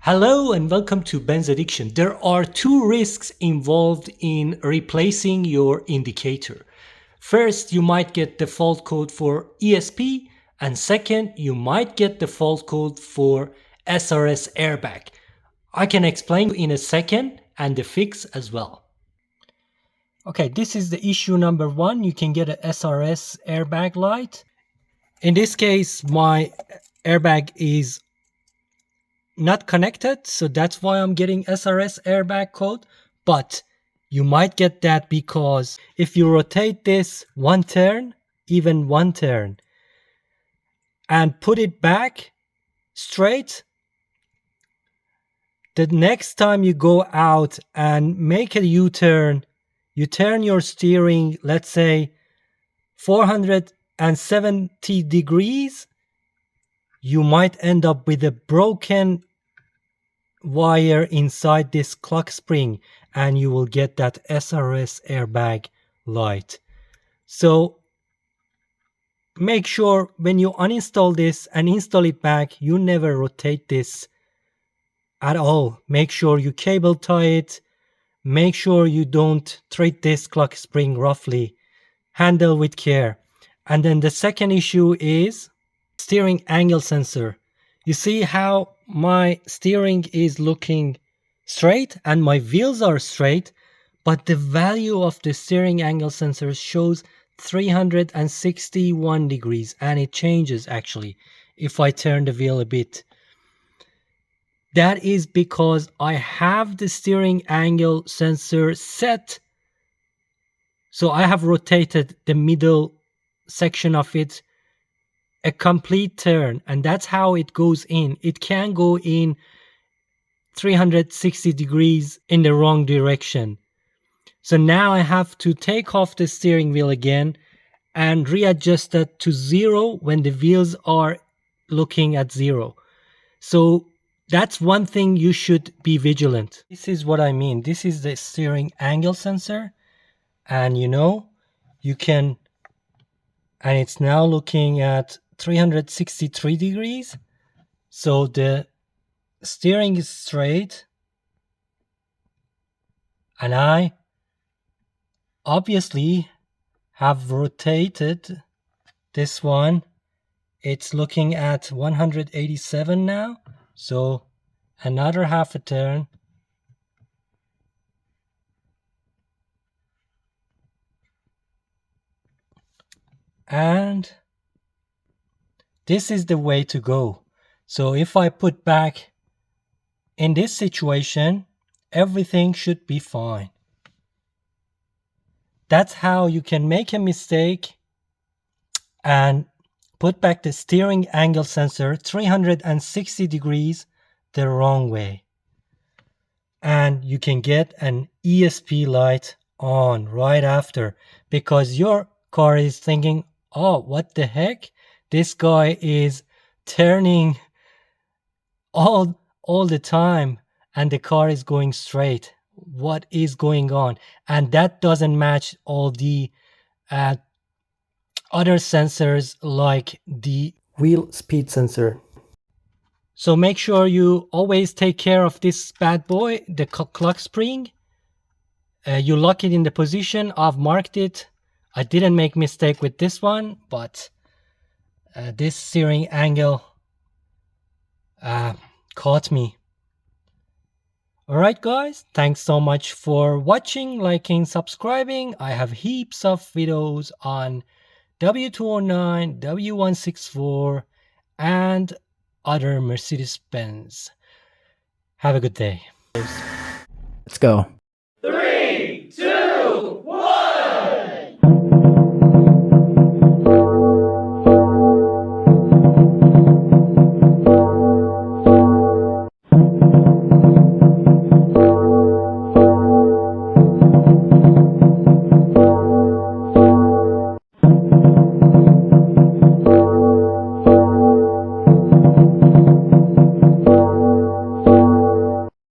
Hello and welcome to Benz Addiction. There are two risks involved in replacing your indicator. First, you might get the fault code for ESP, and second, you might get the fault code for SRS airbag. I can explain in a second and the fix as well. Okay, this is the issue number one. You can get a SRS airbag light. In this case, my airbag is not connected, so that's why I'm getting SRS airbag code. But you might get that because if you rotate this one turn, even one turn, and put it back straight, the next time you go out and make a U-turn, you turn your steering, let's say 470 degrees, you might end up with a broken wire inside this clock spring and you will get that SRS airbag light. So make sure when you uninstall this and install it back, you never rotate this at all. Make sure you cable tie it. Make sure you don't treat this clock spring roughly. Handle with care. And then the second issue is steering angle sensor. You see how my steering is looking straight and my wheels are straight, but the value of the steering angle sensor shows 361 degrees, and it changes actually if I turn the wheel a bit. That is because I have the steering angle sensor set, so I have rotated the middle section of it a complete turn, and that's how it goes in. It can go in 360 degrees in the wrong direction. So now I have to take off the steering wheel again and readjust that to 0 when the wheels are looking at 0. So that's one thing you should be vigilant. This is what I mean. This is the steering angle sensor, and you can, and it's now looking at 363 degrees. So the steering is straight, and I obviously have rotated this one. It's looking at 187 now, so another half a turn. And this is the way to go. So if I put back in this situation, everything should be fine. That's how you can make a mistake and put back the steering angle sensor 360 degrees the wrong way. And you can get an ESP light on right after, because your car is thinking, oh, what the heck? This guy is turning all the time and the car is going straight. What is going on? And that doesn't match all the other sensors like the wheel speed sensor. So make sure you always take care of this bad boy, the clock spring. You lock it in the position. I've marked it. I didn't make mistake with this one, but this steering angle caught me. Alright guys, thanks so much for watching, liking, subscribing. I have heaps of videos on W209, W164 and other Mercedes Benz. Have a good day. Let's go.